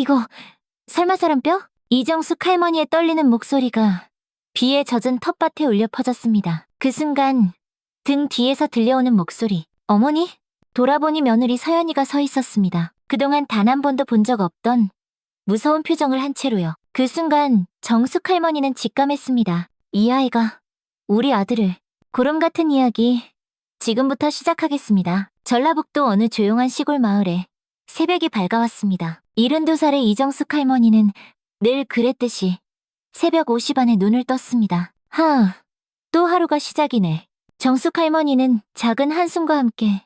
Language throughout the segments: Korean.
이거 설마 사람 뼈? 이정숙 할머니의 떨리는 목소리가 비에 젖은 텃밭에 울려 퍼졌습니다. 그 순간 등 뒤에서 들려오는 목소리. 어머니? 돌아보니 며느리 서연이가 서 있었습니다. 그동안 단 한 번도 본 적 없던 무서운 표정을 한 채로요. 그 순간 정숙 할머니는 직감했습니다. 이 아이가 우리 아들을. 구름 같은 이야기 지금부터 시작하겠습니다. 전라북도 어느 조용한 시골 마을에 새벽이 밝아왔습니다. 72살의 이정숙 할머니는 늘 그랬듯이 새벽 5시 반에 눈을 떴습니다. 또 하루가 시작이네. 정숙 할머니는 작은 한숨과 함께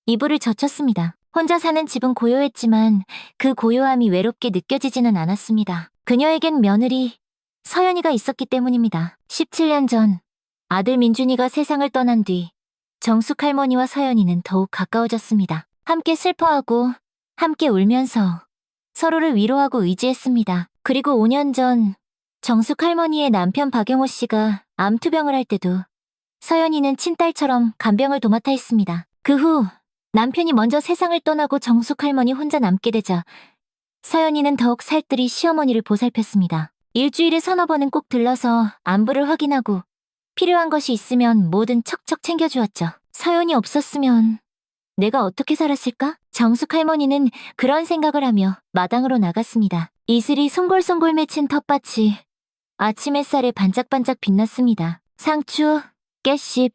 이불을 젖혔습니다. 혼자 사는 집은 고요했지만 그 고요함이 외롭게 느껴지지는 않았습니다. 그녀에겐 며느리 서연이가 있었기 때문입니다. 17년 전 아들 민준이가 세상을 떠난 뒤 정숙 할머니와 서연이는 더욱 가까워졌습니다. 함께 슬퍼하고 함께 울면서 서로를 위로하고 의지했습니다. 그리고 5년 전 정숙 할머니의 남편 박영호 씨가 암투병을 할 때도 서연이는 친딸처럼 간병을 도맡아 했습니다. 그 후 남편이 먼저 세상을 떠나고 정숙 할머니 혼자 남게 되자 서연이는 더욱 살뜰히 시어머니를 보살폈습니다. 일주일에 서너 번은 꼭 들러서 안부를 확인하고 필요한 것이 있으면 뭐든 척척 챙겨주었죠. 서연이 없었으면 내가 어떻게 살았을까? 정숙 할머니는 그런 생각을 하며 마당으로 나갔습니다. 이슬이 송골송골 맺힌 텃밭이 아침 햇살에 반짝반짝 빛났습니다. 상추, 깨씹,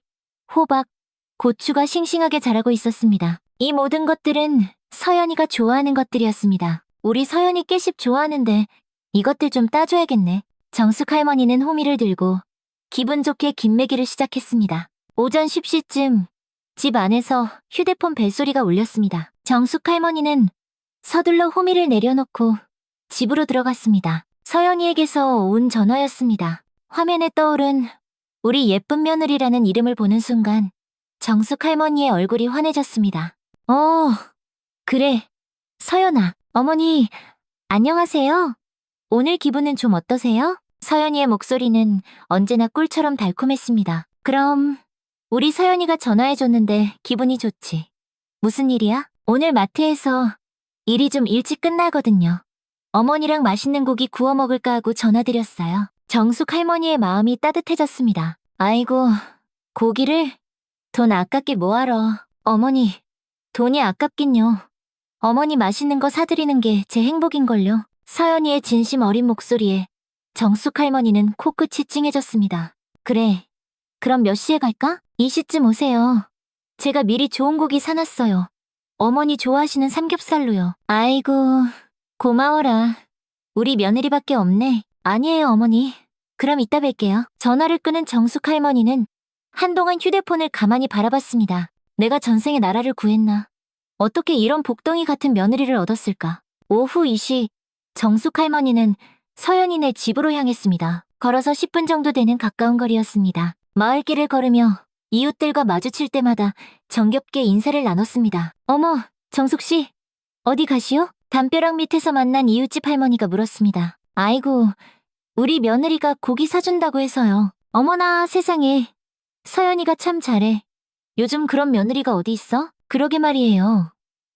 호박, 고추가 싱싱하게 자라고 있었습니다. 이 모든 것들은 서연이가 좋아하는 것들이었습니다. 우리 서연이 깨씹 좋아하는데 이것들 좀 따줘야겠네. 정숙 할머니는 호미를 들고 기분 좋게 김매기를 시작했습니다. 오전 10시쯤 집 안에서 휴대폰 벨소리가 울렸습니다. 정숙 할머니는 서둘러 호미를 내려놓고 집으로 들어갔습니다. 서연이에게서 온 전화였습니다. 화면에 떠오른 우리 예쁜 며느리라는 이름을 보는 순간 정숙 할머니의 얼굴이 환해졌습니다. 그래. 서연아, 어머니, 안녕하세요. 오늘 기분은 좀 어떠세요? 서연이의 목소리는 언제나 꿀처럼 달콤했습니다. 그럼 우리 서연이가 전화해줬는데 기분이 좋지. 무슨 일이야? 오늘 마트에서 일이 좀 일찍 끝나거든요. 어머니랑 맛있는 고기 구워 먹을까 하고 전화드렸어요. 정숙 할머니의 마음이 따뜻해졌습니다. 아이고, 고기를? 돈 아깝게 뭐하러. 어머니, 돈이 아깝긴요. 어머니 맛있는 거 사드리는 게 제 행복인걸요. 서연이의 진심 어린 목소리에 정숙 할머니는 코끝이 찡해졌습니다. 그래, 그럼 몇 시에 갈까? 2시쯤 오세요. 제가 미리 좋은 고기 사놨어요. 어머니 좋아하시는 삼겹살로요. 아이고, 고마워라. 우리 며느리밖에 없네. 아니에요, 어머니. 그럼 이따 뵐게요. 전화를 끊은 정숙 할머니는 한동안 휴대폰을 가만히 바라봤습니다. 내가 전생에 나라를 구했나? 어떻게 이런 복덩이 같은 며느리를 얻었을까? 오후 2시, 정숙 할머니는 서연이네 집으로 향했습니다. 걸어서 10분 정도 되는 가까운 거리였습니다. 마을길을 걸으며 이웃들과 마주칠 때마다 정겹게 인사를 나눴습니다. 어머, 정숙씨, 어디 가시오? 담벼락 밑에서 만난 이웃집 할머니가 물었습니다. 아이고, 우리 며느리가 고기 사준다고 해서요. 어머나 세상에, 서연이가 참 잘해. 요즘 그런 며느리가 어디 있어? 그러게 말이에요.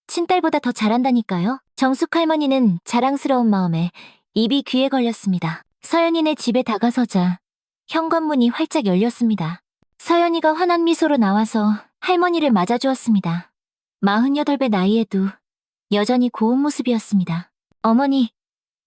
친딸보다 더 잘한다니까요. 정숙 할머니는 자랑스러운 마음에 입이 귀에 걸렸습니다. 서연이네 집에 다가서자 현관문이 활짝 열렸습니다. 서연이가 환한 미소로 나와서 할머니를 맞아주었습니다. 48배 나이에도 여전히 고운 모습이었습니다. 어머니,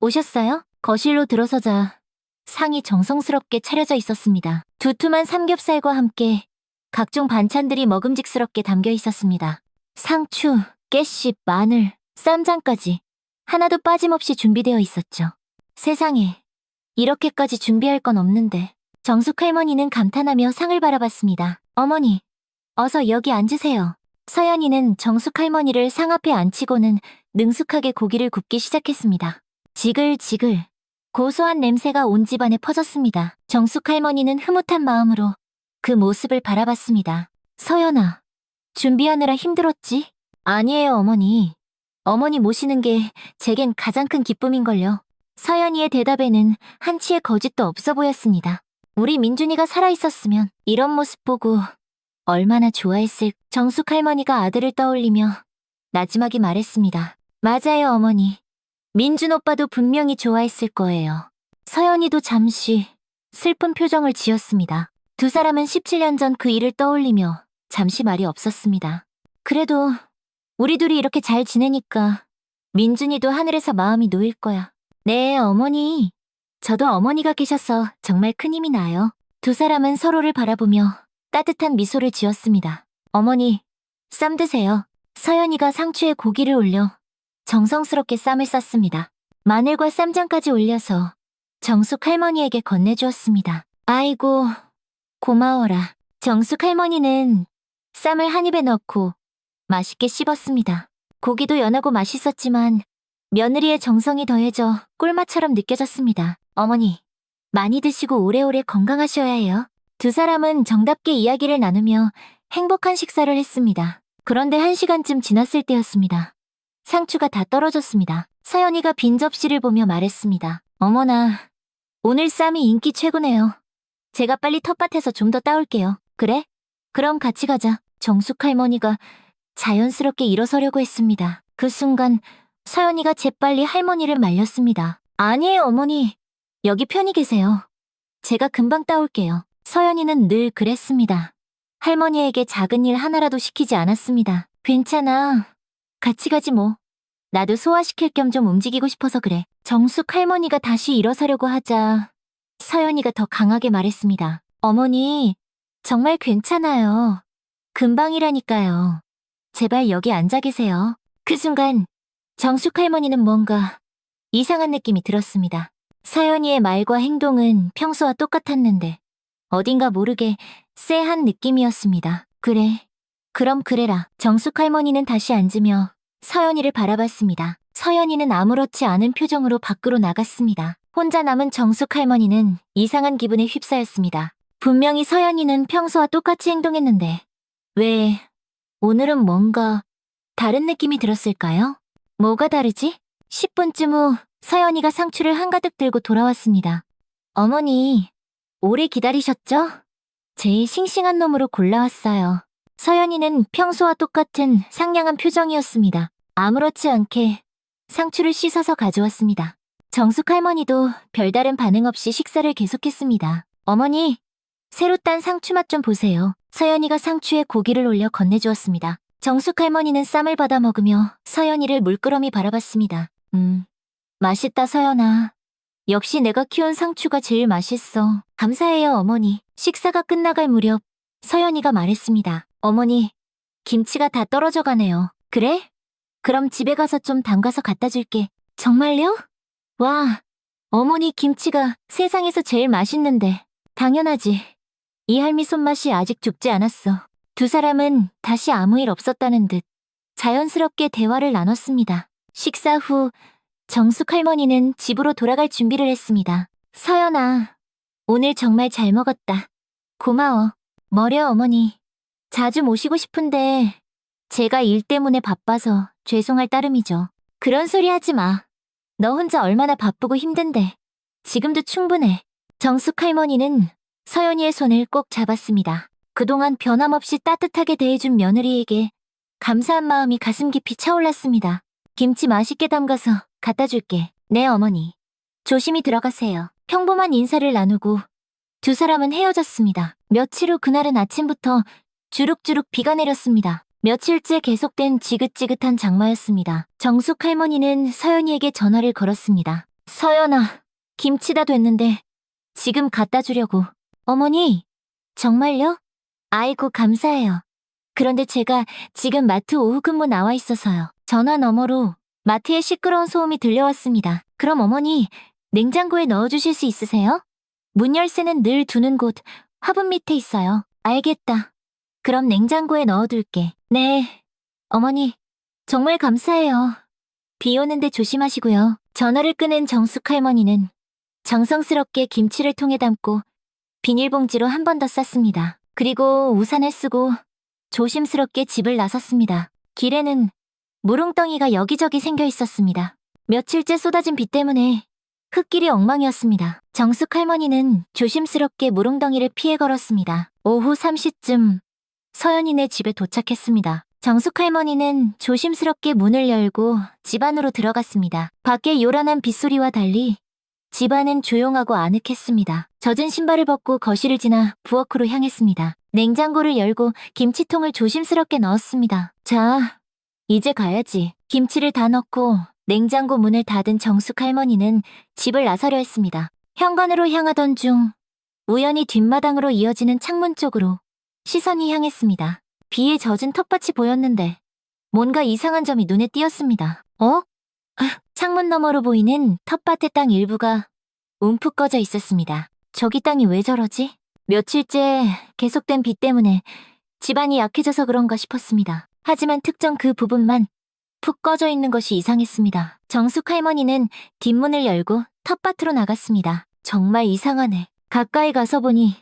오셨어요? 거실로 들어서자 상이 정성스럽게 차려져 있었습니다. 두툼한 삼겹살과 함께 각종 반찬들이 먹음직스럽게 담겨 있었습니다. 상추, 깨씹, 마늘, 쌈장까지 하나도 빠짐없이 준비되어 있었죠. 세상에, 이렇게까지 준비할 건 없는데. 정숙 할머니는 감탄하며 상을 바라봤습니다. 어머니, 어서 여기 앉으세요. 서연이는 정숙 할머니를 상 앞에 앉히고는 능숙하게 고기를 굽기 시작했습니다. 지글지글, 고소한 냄새가 온 집안에 퍼졌습니다. 정숙 할머니는 흐뭇한 마음으로 그 모습을 바라봤습니다. 서연아, 준비하느라 힘들었지? 아니에요, 어머니. 어머니 모시는 게 제겐 가장 큰 기쁨인걸요. 서연이의 대답에는 한치의 거짓도 없어 보였습니다. 우리 민준이가 살아있었으면 이런 모습 보고 얼마나 좋아했을. 정숙 할머니가 아들을 떠올리며 나지막이 말했습니다. 맞아요, 어머니. 민준 오빠도 분명히 좋아했을 거예요. 서연이도 잠시 슬픈 표정을 지었습니다. 두 사람은 17년 전 그 일을 떠올리며 잠시 말이 없었습니다. 그래도 우리 둘이 이렇게 잘 지내니까 민준이도 하늘에서 마음이 놓일 거야. 네, 어머니. 저도 어머니가 계셔서 정말 큰 힘이 나요. 두 사람은 서로를 바라보며 따뜻한 미소를 지었습니다. 어머니, 쌈 드세요. 서연이가 상추에 고기를 올려 정성스럽게 쌈을 쌌습니다. 마늘과 쌈장까지 올려서 정숙 할머니에게 건네주었습니다. 아이고, 고마워라. 정숙 할머니는 쌈을 한 입에 넣고 맛있게 씹었습니다. 고기도 연하고 맛있었지만 며느리의 정성이 더해져 꿀맛처럼 느껴졌습니다. 어머니, 많이 드시고 오래오래 건강하셔야 해요. 두 사람은 정답게 이야기를 나누며 행복한 식사를 했습니다. 그런데 1시간쯤 지났을 때였습니다. 상추가 다 떨어졌습니다. 서연이가 빈 접시를 보며 말했습니다. 어머나, 오늘 쌈이 인기 최고네요. 제가 빨리 텃밭에서 좀 더 따올게요. 그래? 그럼 같이 가자. 정숙 할머니가 자연스럽게 일어서려고 했습니다. 그 순간 서연이가 재빨리 할머니를 말렸습니다. 아니에요, 어머니. 여기 편히 계세요. 제가 금방 따올게요. 서연이는 늘 그랬습니다. 할머니에게 작은 일 하나라도 시키지 않았습니다. 괜찮아. 같이 가지 뭐. 나도 소화시킬 겸 좀 움직이고 싶어서 그래. 정숙 할머니가 다시 일어서려고 하자 서연이가 더 강하게 말했습니다. 어머니, 정말 괜찮아요. 금방이라니까요. 제발 여기 앉아 계세요. 그 순간 정숙 할머니는 뭔가 이상한 느낌이 들었습니다. 서연이의 말과 행동은 평소와 똑같았는데 어딘가 모르게 쎄한 느낌이었습니다. 그래. 그럼 그래라. 정숙 할머니는 다시 앉으며 서연이를 바라봤습니다. 서연이는 아무렇지 않은 표정으로 밖으로 나갔습니다. 혼자 남은 정숙 할머니는 이상한 기분에 휩싸였습니다. 분명히 서연이는 평소와 똑같이 행동했는데 왜 오늘은 뭔가 다른 느낌이 들었을까요? 뭐가 다르지? 10분쯤 후 서연이가 상추를 한가득 들고 돌아왔습니다. 어머니, 오래 기다리셨죠? 제일 싱싱한 놈으로 골라왔어요. 서연이는 평소와 똑같은 상냥한 표정이었습니다. 아무렇지 않게 상추를 씻어서 가져왔습니다. 정숙 할머니도 별다른 반응 없이 식사를 계속했습니다. 어머니, 새로 딴 상추 맛 좀 보세요. 서연이가 상추에 고기를 올려 건네주었습니다. 정숙 할머니는 쌈을 받아 먹으며 서연이를 물끄러미 바라봤습니다. 맛있다, 서연아. 역시 내가 키운 상추가 제일 맛있어. 감사해요, 어머니. 식사가 끝나갈 무렵 서연이가 말했습니다. 어머니, 김치가 다 떨어져 가네요. 그래? 그럼 집에 가서 좀 담가서 갖다 줄게. 정말요? 와, 어머니 김치가 세상에서 제일 맛있는데. 당연하지. 이 할미 손맛이 아직 죽지 않았어. 두 사람은 다시 아무 일 없었다는 듯 자연스럽게 대화를 나눴습니다. 식사 후 정숙 할머니는 집으로 돌아갈 준비를 했습니다. 서연아, 오늘 정말 잘 먹었다. 고마워. 뭐려, 어머니. 자주 모시고 싶은데 제가 일 때문에 바빠서 죄송할 따름이죠. 그런 소리 하지 마. 너 혼자 얼마나 바쁘고 힘든데. 지금도 충분해. 정숙 할머니는 서연이의 손을 꼭 잡았습니다. 그동안 변함없이 따뜻하게 대해준 며느리에게 감사한 마음이 가슴 깊이 차올랐습니다. 김치 맛있게 담가서 갖다 줄게. 네, 어머니. 조심히 들어가세요. 평범한 인사를 나누고 두 사람은 헤어졌습니다. 며칠 후 그날은 아침부터 주룩주룩 비가 내렸습니다. 며칠째 계속된 지긋지긋한 장마였습니다. 정숙 할머니는 서연이에게 전화를 걸었습니다. 서연아, 김치 다 됐는데 지금 갖다 주려고. 어머니, 정말요? 아이고, 감사해요. 그런데 제가 지금 마트 오후 근무 나와 있어서요. 전화 너머로 마트의 시끄러운 소음이 들려왔습니다. 그럼 어머니, 냉장고에 넣어주실 수 있으세요? 문 열쇠는 늘 두는 곳 화분 밑에 있어요. 알겠다. 그럼 냉장고에 넣어둘게. 네. 어머니, 정말 감사해요. 비 오는데 조심하시고요. 전화를 끊은 정숙 할머니는 정성스럽게 김치를 통에 담고 비닐봉지로 한 번 더 쌌습니다. 그리고 우산을 쓰고 조심스럽게 집을 나섰습니다. 길에는 물웅덩이가 여기저기 생겨 있었습니다. 며칠째 쏟아진 비 때문에 흙길이 엉망이었습니다. 정숙 할머니는 조심스럽게 물웅덩이를 피해 걸었습니다. 오후 3시쯤 서연이네 집에 도착했습니다. 정숙 할머니는 조심스럽게 문을 열고 집 안으로 들어갔습니다. 밖에 요란한 빗소리와 달리 집안은 조용하고 아늑했습니다. 젖은 신발을 벗고 거실을 지나 부엌으로 향했습니다. 냉장고를 열고 김치통을 조심스럽게 넣었습니다. 자, 이제 가야지. 김치를 다 넣고 냉장고 문을 닫은 정숙 할머니는 집을 나서려 했습니다. 현관으로 향하던 중 우연히 뒷마당으로 이어지는 창문 쪽으로 시선이 향했습니다. 비에 젖은 텃밭이 보였는데 뭔가 이상한 점이 눈에 띄었습니다. 창문 너머로 보이는 텃밭의 땅 일부가 움푹 꺼져 있었습니다. 저기 땅이 왜 저러지? 며칠째 계속된 비 때문에 집안이 약해져서 그런가 싶었습니다. 하지만 특정 그 부분만 푹 꺼져 있는 것이 이상했습니다. 정숙 할머니는 뒷문을 열고 텃밭으로 나갔습니다. 정말 이상하네. 가까이 가서 보니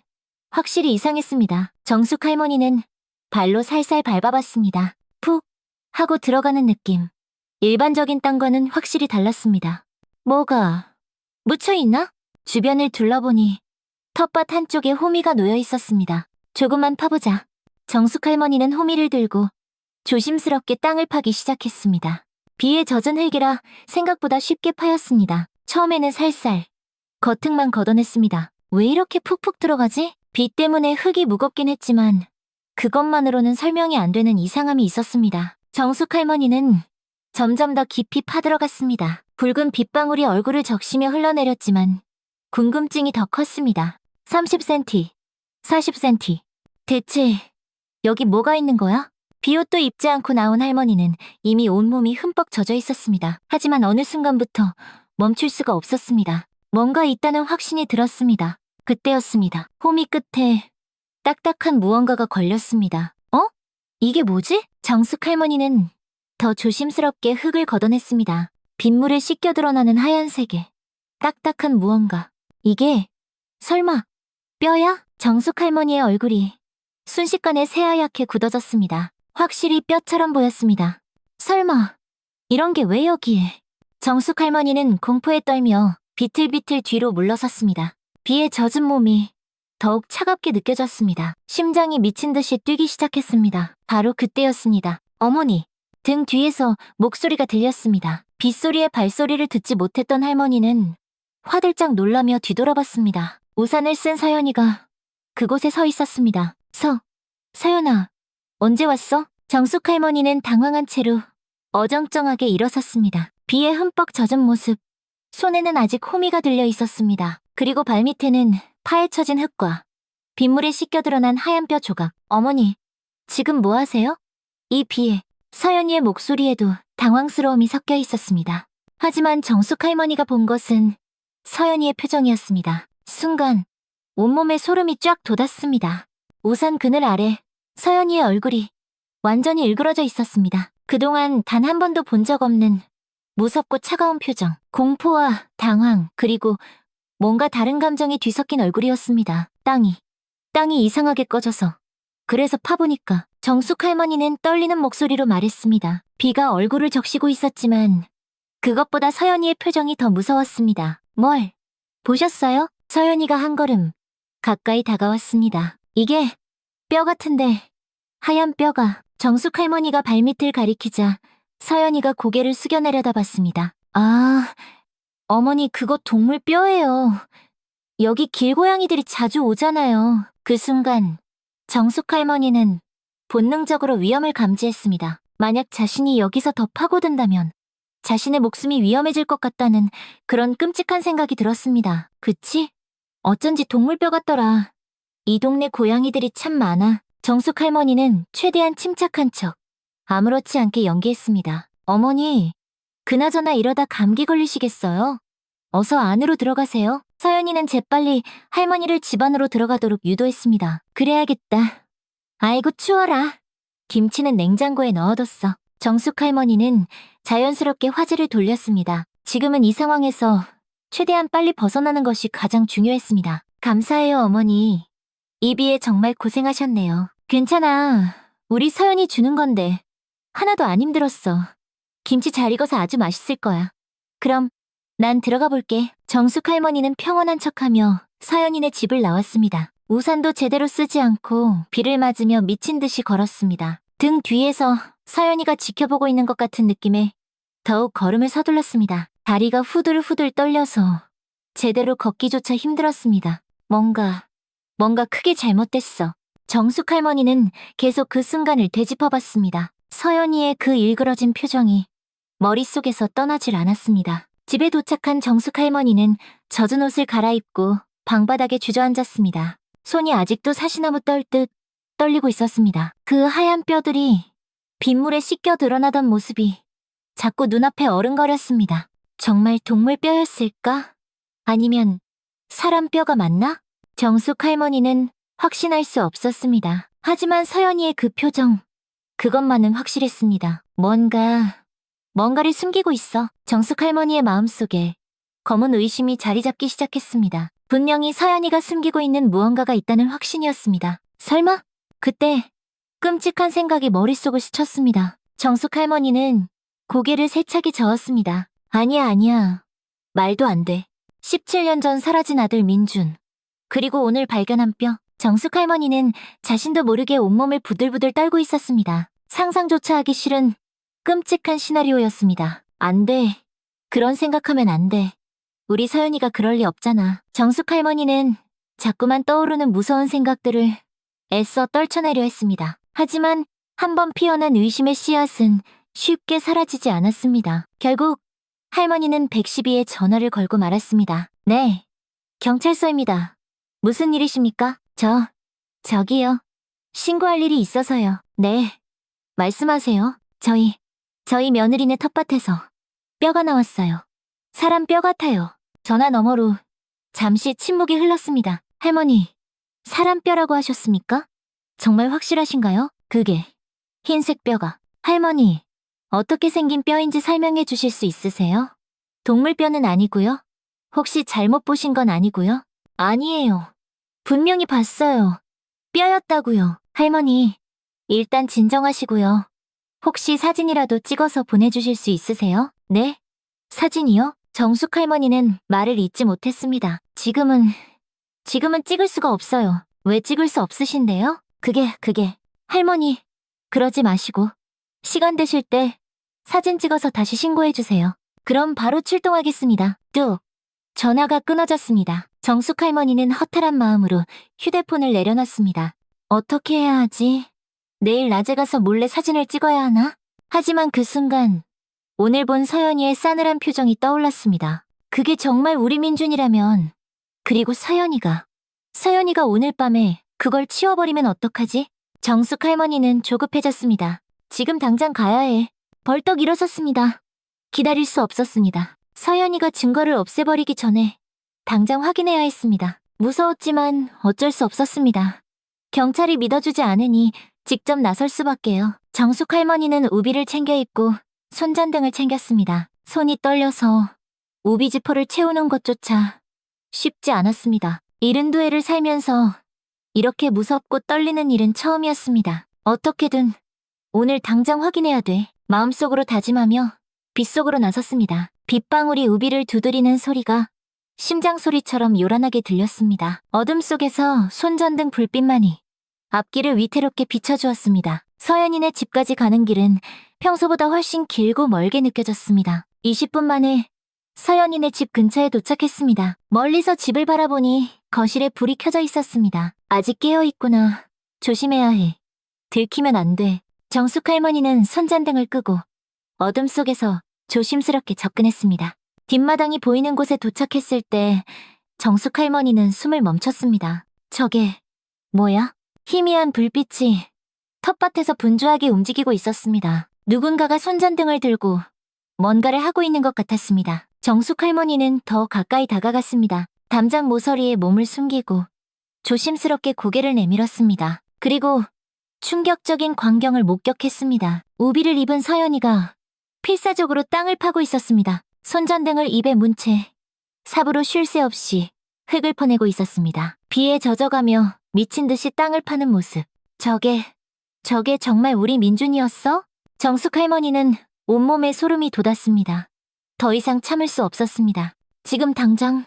확실히 이상했습니다. 정숙 할머니는 발로 살살 밟아봤습니다. 푹 하고 들어가는 느낌. 일반적인 땅과는 확실히 달랐습니다. 뭐가 묻혀있나? 주변을 둘러보니 텃밭 한쪽에 호미가 놓여 있었습니다. 조금만 파보자. 정숙 할머니는 호미를 들고 조심스럽게 땅을 파기 시작했습니다. 비에 젖은 흙이라 생각보다 쉽게 파였습니다. 처음에는 살살 겉흙만 걷어냈습니다. 왜 이렇게 푹푹 들어가지? 비 때문에 흙이 무겁긴 했지만 그것만으로는 설명이 안 되는 이상함이 있었습니다. 정숙 할머니는 점점 더 깊이 파들어갔습니다. 붉은 빗방울이 얼굴을 적시며 흘러내렸지만 궁금증이 더 컸습니다. 30cm, 40cm. 대체 여기 뭐가 있는 거야? 비옷도 입지 않고 나온 할머니는 이미 온몸이 흠뻑 젖어 있었습니다. 하지만 어느 순간부터 멈출 수가 없었습니다. 뭔가 있다는 확신이 들었습니다. 그때였습니다. 호미 끝에 딱딱한 무언가가 걸렸습니다. 이게 뭐지? 정숙 할머니는 더 조심스럽게 흙을 걷어냈습니다. 빗물에 씻겨 드러나는 하얀색의 딱딱한 무언가. 이게 설마 뼈야? 정숙 할머니의 얼굴이 순식간에 새하얗게 굳어졌습니다. 확실히 뼈처럼 보였습니다. 설마 이런 게 왜 여기에? 정숙 할머니는 공포에 떨며 비틀비틀 뒤로 물러섰습니다. 비에 젖은 몸이 더욱 차갑게 느껴졌습니다. 심장이 미친 듯이 뛰기 시작했습니다. 바로 그때였습니다. 어머니, 등 뒤에서 목소리가 들렸습니다. 빗소리에 발소리를 듣지 못했던 할머니는 화들짝 놀라며 뒤돌아봤습니다. 우산을 쓴 서연이가 그곳에 서 있었습니다. 서연아, 언제 왔어? 정숙 할머니는 당황한 채로 어정쩡하게 일어섰습니다. 비에 흠뻑 젖은 모습, 손에는 아직 호미가 들려 있었습니다. 그리고 발밑에는 파헤쳐진 흙과 빗물에 씻겨 드러난 하얀 뼈 조각. 어머니, 지금 뭐 하세요? 이 비에 서연이의 목소리에도 당황스러움이 섞여 있었습니다. 하지만 정숙 할머니가 본 것은 서연이의 표정이었습니다. 순간 온몸에 소름이 쫙 돋았습니다. 우산 그늘 아래 서연이의 얼굴이 완전히 일그러져 있었습니다. 그동안 단 한 번도 본 적 없는 무섭고 차가운 표정, 공포와 당황, 그리고 뭔가 다른 감정이 뒤섞인 얼굴이었습니다. 땅이 이상하게 꺼져서. 그래서 파보니까 정숙 할머니는 떨리는 목소리로 말했습니다. 비가 얼굴을 적시고 있었지만 그것보다 서연이의 표정이 더 무서웠습니다. 뭘 보셨어요? 서연이가 한 걸음 가까이 다가왔습니다. 이게 뼈 같은데 하얀 뼈가. 정숙 할머니가 발밑을 가리키자 서연이가 고개를 숙여 내려다봤습니다. 아, 어머니 그거 동물 뼈예요. 여기 길고양이들이 자주 오잖아요. 그 순간 정숙 할머니는 본능적으로 위험을 감지했습니다. 만약 자신이 여기서 더 파고든다면 자신의 목숨이 위험해질 것 같다는 그런 끔찍한 생각이 들었습니다. 그치? 어쩐지 동물뼈 같더라. 이 동네 고양이들이 참 많아. 정숙 할머니는 최대한 침착한 척 아무렇지 않게 연기했습니다. 어머니, 그나저나 이러다 감기 걸리시겠어요? 어서 안으로 들어가세요. 서연이는 재빨리 할머니를 집 안으로 들어가도록 유도했습니다. 그래야겠다. 아이고 추워라. 김치는 냉장고에 넣어뒀어. 정숙 할머니는 자연스럽게 화제를 돌렸습니다. 지금은 이 상황에서 최대한 빨리 벗어나는 것이 가장 중요했습니다. 감사해요, 어머니. 이 비에 정말 고생하셨네요. 괜찮아. 우리 서연이 주는 건데 하나도 안 힘들었어. 김치 잘 익어서 아주 맛있을 거야. 그럼 난 들어가 볼게. 정숙 할머니는 평온한 척하며 서연이네 집을 나왔습니다. 우산도 제대로 쓰지 않고 비를 맞으며 미친 듯이 걸었습니다. 등 뒤에서 서연이가 지켜보고 있는 것 같은 느낌에 더욱 걸음을 서둘렀습니다. 다리가 후들후들 떨려서 제대로 걷기조차 힘들었습니다. 뭔가 크게 잘못됐어. 정숙 할머니는 계속 그 순간을 되짚어봤습니다. 서연이의 그 일그러진 표정이 머릿속에서 떠나질 않았습니다. 집에 도착한 정숙 할머니는 젖은 옷을 갈아입고 방바닥에 주저앉았습니다. 손이 아직도 사시나무 떨듯 떨리고 있었습니다. 그 하얀 뼈들이 빗물에 씻겨 드러나던 모습이 자꾸 눈앞에 어른거렸습니다. 정말 동물 뼈였을까? 아니면 사람 뼈가 맞나? 정숙 할머니는 확신할 수 없었습니다. 하지만 서연이의 그 표정, 그것만은 확실했습니다. 뭔가를 숨기고 있어. 정숙 할머니의 마음속에 검은 의심이 자리 잡기 시작했습니다. 분명히 서연이가 숨기고 있는 무언가가 있다는 확신이었습니다. 설마? 그때 끔찍한 생각이 머릿속을 스쳤습니다. 정숙 할머니는 고개를 세차게 저었습니다. 아니야. 말도 안 돼. 17년 전 사라진 아들 민준. 그리고 오늘 발견한 뼈. 정숙 할머니는 자신도 모르게 온몸을 부들부들 떨고 있었습니다. 상상조차 하기 싫은 끔찍한 시나리오였습니다. 안 돼. 그런 생각하면 안 돼. 우리 서연이가 그럴 리 없잖아. 정숙 할머니는 자꾸만 떠오르는 무서운 생각들을 애써 떨쳐내려 했습니다. 하지만 한번 피어난 의심의 씨앗은 쉽게 사라지지 않았습니다. 결국 할머니는 112에 전화를 걸고 말았습니다. 네, 경찰서입니다. 무슨 일이십니까? 저기요. 신고할 일이 있어서요. 네, 말씀하세요. 저희 며느리네 텃밭에서 뼈가 나왔어요. 사람 뼈 같아요. 전화 너머로 잠시 침묵이 흘렀습니다. 할머니, 사람 뼈라고 하셨습니까? 정말 확실하신가요? 그게 흰색 뼈가. 할머니, 어떻게 생긴 뼈인지 설명해 주실 수 있으세요? 동물 뼈는 아니고요? 혹시 잘못 보신 건 아니고요? 아니에요. 분명히 봤어요. 뼈였다고요. 할머니, 일단 진정하시고요. 혹시 사진이라도 찍어서 보내주실 수 있으세요? 네? 사진이요? 정숙 할머니는 말을 잇지 못했습니다. 지금은 찍을 수가 없어요. 왜 찍을 수 없으신데요? 그게. 할머니, 그러지 마시고. 시간 되실 때 사진 찍어서 다시 신고해주세요. 그럼 바로 출동하겠습니다. 뚝. 전화가 끊어졌습니다. 정숙 할머니는 허탈한 마음으로 휴대폰을 내려놨습니다. 어떻게 해야 하지? 내일 낮에 가서 몰래 사진을 찍어야 하나? 하지만 그 순간 오늘 본 서연이의 싸늘한 표정이 떠올랐습니다. 그게 정말 우리 민준이라면, 그리고 서연이가 오늘 밤에 그걸 치워버리면 어떡하지? 정숙 할머니는 조급해졌습니다. 지금 당장 가야 해. 벌떡 일어섰습니다. 기다릴 수 없었습니다. 서연이가 증거를 없애버리기 전에 당장 확인해야 했습니다. 무서웠지만 어쩔 수 없었습니다. 경찰이 믿어주지 않으니 직접 나설 수밖에요. 정숙 할머니는 우비를 챙겨 입고 손전등을 챙겼습니다. 손이 떨려서 우비 지퍼를 채우는 것조차 쉽지 않았습니다. 72회를 살면서 이렇게 무섭고 떨리는 일은 처음이었습니다. 어떻게든 오늘 당장 확인해야 돼. 마음속으로 다짐하며 빗속으로 나섰습니다. 빗방울이 우비를 두드리는 소리가 심장 소리처럼 요란하게 들렸습니다. 어둠 속에서 손전등 불빛만이 앞길을 위태롭게 비춰주었습니다. 서연이네 집까지 가는 길은 평소보다 훨씬 길고 멀게 느껴졌습니다. 20분 만에 서연이네 집 근처에 도착했습니다. 멀리서 집을 바라보니 거실에 불이 켜져 있었습니다. 아직 깨어있구나. 조심해야 해. 들키면 안 돼. 정숙 할머니는 손전등을 끄고 어둠 속에서 조심스럽게 접근했습니다. 뒷마당이 보이는 곳에 도착했을 때 정숙 할머니는 숨을 멈췄습니다. 저게 뭐야? 희미한 불빛이 텃밭에서 분주하게 움직이고 있었습니다. 누군가가 손전등을 들고 뭔가를 하고 있는 것 같았습니다. 정숙 할머니는 더 가까이 다가갔습니다. 담장 모서리에 몸을 숨기고 조심스럽게 고개를 내밀었습니다. 그리고 충격적인 광경을 목격했습니다. 우비를 입은 서연이가 필사적으로 땅을 파고 있었습니다. 손전등을 입에 문 채 삽으로 쉴 새 없이 흙을 퍼내고 있었습니다. 비에 젖어가며 미친 듯이 땅을 파는 모습. 저게 정말 우리 민준이었어? 정숙 할머니는 온몸에 소름이 돋았습니다. 더 이상 참을 수 없었습니다. 지금 당장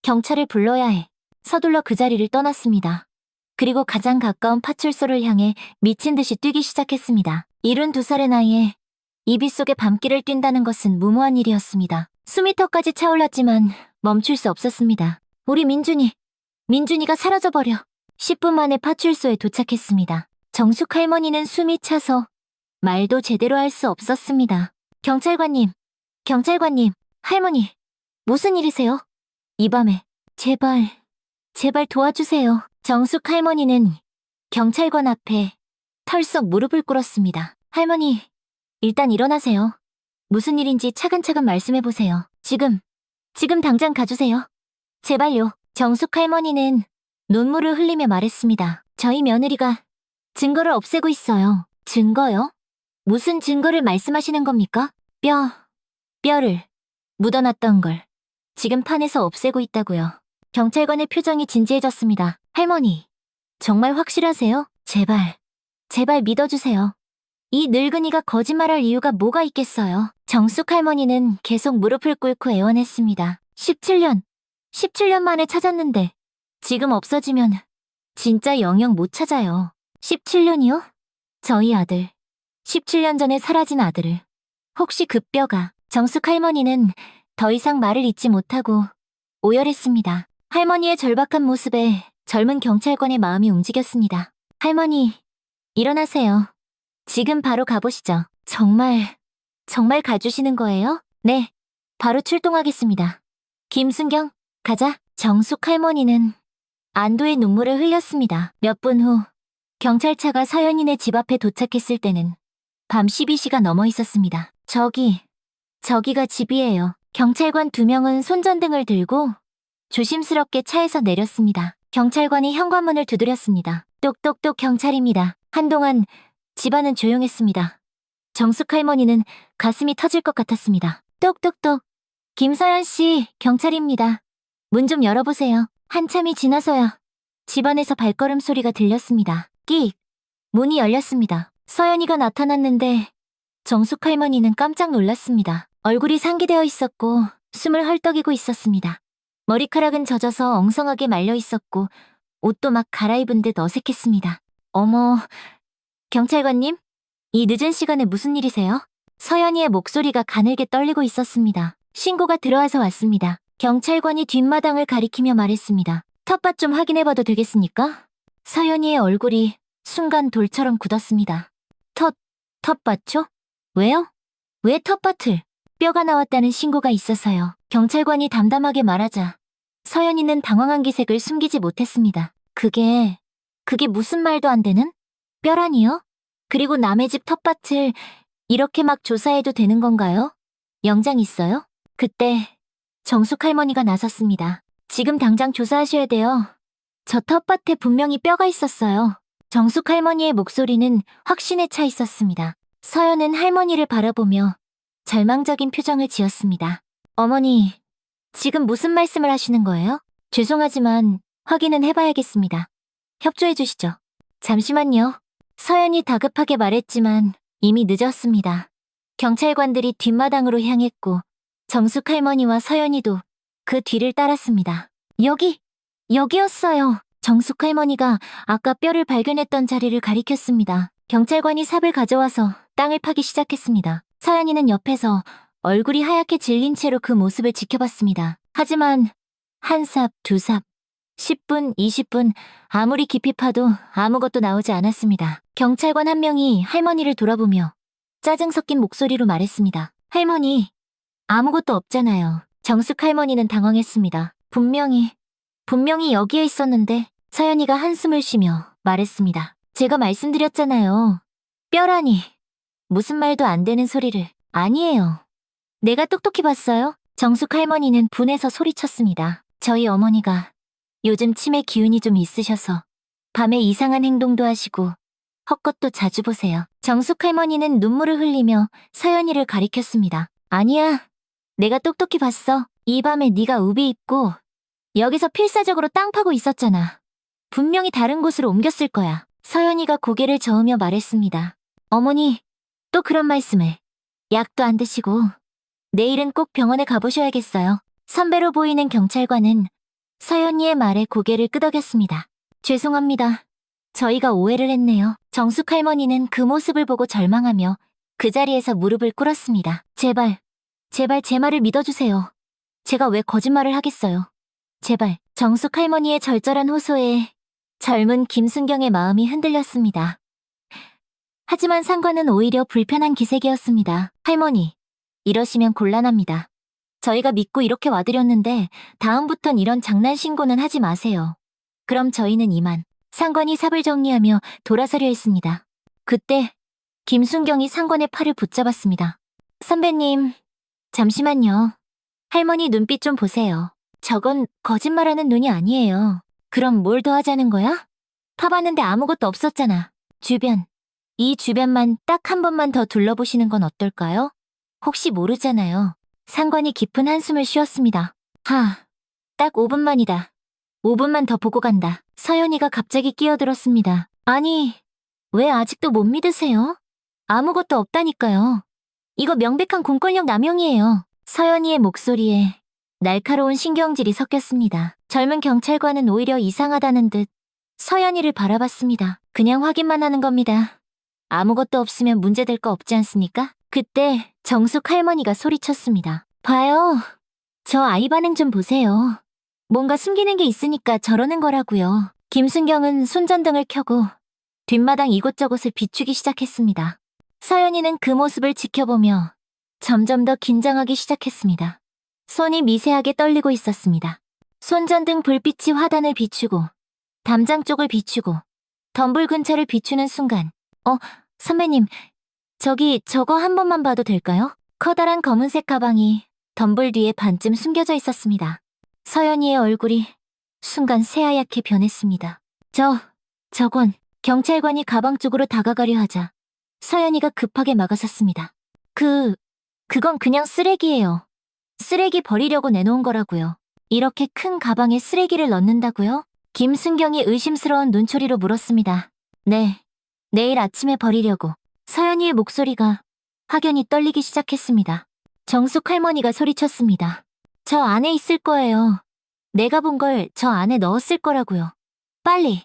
경찰을 불러야 해. 서둘러 그 자리를 떠났습니다. 그리고 가장 가까운 파출소를 향해 미친 듯이 뛰기 시작했습니다. 72살의 나이에 이비 속에 밤길을 뛴다는 것은 무모한 일이었습니다. 수미터까지 차올랐지만 멈출 수 없었습니다. 우리 민준이가 사라져버려. 10분 만에 파출소에 도착했습니다. 정숙 할머니는 숨이 차서 말도 제대로 할 수 없었습니다. 경찰관님, 할머니, 무슨 일이세요? 이 밤에 제발 도와주세요. 정숙 할머니는 경찰관 앞에 털썩 무릎을 꿇었습니다. 할머니, 일단 일어나세요. 무슨 일인지 차근차근 말씀해보세요. 지금 당장 가주세요. 제발요. 정숙 할머니는 눈물을 흘리며 말했습니다. 저희 며느리가 증거를 없애고 있어요. 증거요? 무슨 증거를 말씀하시는 겁니까? 뼈를 묻어놨던 걸 지금 판에서 없애고 있다고요. 경찰관의 표정이 진지해졌습니다. 할머니, 정말 확실하세요? 제발 믿어주세요. 이 늙은이가 거짓말할 이유가 뭐가 있겠어요? 정숙 할머니는 계속 무릎을 꿇고 애원했습니다. 17년 만에 찾았는데 지금 없어지면 진짜 영영 못 찾아요. 17년이요? 저희 아들, 17년 전에 사라진 아들을. 혹시 그 뼈가... 정숙 할머니는 더 이상 말을 잇지 못하고 오열했습니다. 할머니의 절박한 모습에 젊은 경찰관의 마음이 움직였습니다. 할머니, 일어나세요. 지금 바로 가보시죠. 정말 가주시는 거예요? 네, 바로 출동하겠습니다. 김순경, 가자. 정숙 할머니는 안도의 눈물을 흘렸습니다. 몇 분 후, 경찰차가 서연이네 집 앞에 도착했을 때는 밤 12시가 넘어 있었습니다. 저기가 집이에요. 경찰관 2명은 손전등을 들고 조심스럽게 차에서 내렸습니다. 경찰관이 현관문을 두드렸습니다. 똑똑똑 경찰입니다. 한동안 집안은 조용했습니다. 정숙 할머니는 가슴이 터질 것 같았습니다. 똑똑똑. 김서연 씨, 경찰입니다. 문 좀 열어보세요. 한참이 지나서야 집안에서 발걸음 소리가 들렸습니다. 끽. 문이 열렸습니다. 서연이가 나타났는데 정숙 할머니는 깜짝 놀랐습니다. 얼굴이 상기되어 있었고 숨을 헐떡이고 있었습니다. 머리카락은 젖어서 엉성하게 말려 있었고 옷도 막 갈아입은 듯 어색했습니다. 어머, 경찰관님? 이 늦은 시간에 무슨 일이세요? 서연이의 목소리가 가늘게 떨리고 있었습니다. 신고가 들어와서 왔습니다. 경찰관이 뒷마당을 가리키며 말했습니다. 텃밭 좀 확인해봐도 되겠습니까? 서연이의 얼굴이 순간 돌처럼 굳었습니다. 텃밭요? 왜요? 왜 텃밭을? 뼈가 나왔다는 신고가 있어서요. 경찰관이 담담하게 말하자 서연이는 당황한 기색을 숨기지 못했습니다. 그게 무슨 말도 안 되는? 뼈라니요? 그리고 남의 집 텃밭을 이렇게 막 조사해도 되는 건가요? 영장 있어요? 그때 정숙 할머니가 나섰습니다. 지금 당장 조사하셔야 돼요. 저 텃밭에 분명히 뼈가 있었어요. 정숙 할머니의 목소리는 확신에 차 있었습니다. 서연은 할머니를 바라보며 절망적인 표정을 지었습니다. 어머니, 지금 무슨 말씀을 하시는 거예요? 죄송하지만 확인은 해봐야겠습니다. 협조해 주시죠. 잠시만요. 서연이 다급하게 말했지만 이미 늦었습니다. 경찰관들이 뒷마당으로 향했고 정숙 할머니와 서연이도 그 뒤를 따랐습니다. 여기였어요. 정숙 할머니가 아까 뼈를 발견했던 자리를 가리켰습니다. 경찰관이 삽을 가져와서 땅을 파기 시작했습니다. 서연이는 옆에서 얼굴이 하얗게 질린 채로 그 모습을 지켜봤습니다. 하지만 한 삽, 두 삽, 10분, 20분 아무리 깊이 파도 아무것도 나오지 않았습니다. 경찰관 한 명이 할머니를 돌아보며 짜증 섞인 목소리로 말했습니다. 할머니, 아무것도 없잖아요. 정숙 할머니는 당황했습니다. 분명히 여기에 있었는데. 서연이가 한숨을 쉬며 말했습니다. 제가 말씀드렸잖아요. 뼈라니. 무슨 말도 안 되는 소리를. 아니에요. 내가 똑똑히 봤어요. 정숙 할머니는 분해서 소리쳤습니다. 저희 어머니가 요즘 치매 기운이 좀 있으셔서 밤에 이상한 행동도 하시고 헛것도 자주 보세요. 정숙 할머니는 눈물을 흘리며 서연이를 가리켰습니다. 아니야. 내가 똑똑히 봤어. 이 밤에 네가 우비 입고 여기서 필사적으로 땅 파고 있었잖아. 분명히 다른 곳으로 옮겼을 거야. 서연이가 고개를 저으며 말했습니다. 어머니, 또 그런 말씀을. 약도 안 드시고 내일은 꼭 병원에 가보셔야겠어요. 선배로 보이는 경찰관은 서연이의 말에 고개를 끄덕였습니다. 죄송합니다. 저희가 오해를 했네요. 정숙 할머니는 그 모습을 보고 절망하며 그 자리에서 무릎을 꿇었습니다. 제발, 제발 제 말을 믿어주세요. 제가 왜 거짓말을 하겠어요. 제발. 정숙 할머니의 절절한 호소에 젊은 김순경의 마음이 흔들렸습니다. 하지만 상관은 오히려 불편한 기색이었습니다. 할머니, 이러시면 곤란합니다. 저희가 믿고 이렇게 와드렸는데 다음부턴 이런 장난 신고는 하지 마세요. 그럼 저희는 이만. 상관이 삽을 정리하며 돌아서려 했습니다. 그때 김순경이 상관의 팔을 붙잡았습니다. 선배님, 잠시만요. 할머니 눈빛 좀 보세요. 저건 거짓말하는 눈이 아니에요. 그럼 뭘 더 하자는 거야? 파봤는데 아무것도 없었잖아. 이 주변만 딱 한 번만 더 둘러보시는 건 어떨까요? 혹시 모르잖아요. 상관이 깊은 한숨을 쉬었습니다. 딱 5분만이다. 5분만 더 보고 간다. 서연이가 갑자기 끼어들었습니다. 아니, 왜 아직도 못 믿으세요? 아무것도 없다니까요. 이거 명백한 공권력 남용이에요. 서연이의 목소리에 날카로운 신경질이 섞였습니다. 젊은 경찰관은 오히려 이상하다는 듯 서연이를 바라봤습니다. 그냥 확인만 하는 겁니다. 아무것도 없으면 문제될 거 없지 않습니까? 그때 정숙 할머니가 소리쳤습니다. 봐요. 저 아이 반응 좀 보세요. 뭔가 숨기는 게 있으니까 저러는 거라고요. 김순경은 손전등을 켜고 뒷마당 이곳저곳을 비추기 시작했습니다. 서연이는 그 모습을 지켜보며 점점 더 긴장하기 시작했습니다. 손이 미세하게 떨리고 있었습니다. 손전등 불빛이 화단을 비추고 담장 쪽을 비추고 덤불 근처를 비추는 순간 선배님, 저거 한 번만 봐도 될까요? 커다란 검은색 가방이 덤불 뒤에 반쯤 숨겨져 있었습니다. 서연이의 얼굴이 순간 새하얗게 변했습니다. 저건 경찰관이 가방 쪽으로 다가가려 하자 서연이가 급하게 막아섰습니다. 그건 그냥 쓰레기예요. 쓰레기 버리려고 내놓은 거라고요. 이렇게 큰 가방에 쓰레기를 넣는다고요? 김순경이 의심스러운 눈초리로 물었습니다. 네, 내일 아침에 버리려고. 서연이의 목소리가 확연히 떨리기 시작했습니다. 정숙 할머니가 소리쳤습니다. 저 안에 있을 거예요. 내가 본 걸 저 안에 넣었을 거라고요. 빨리,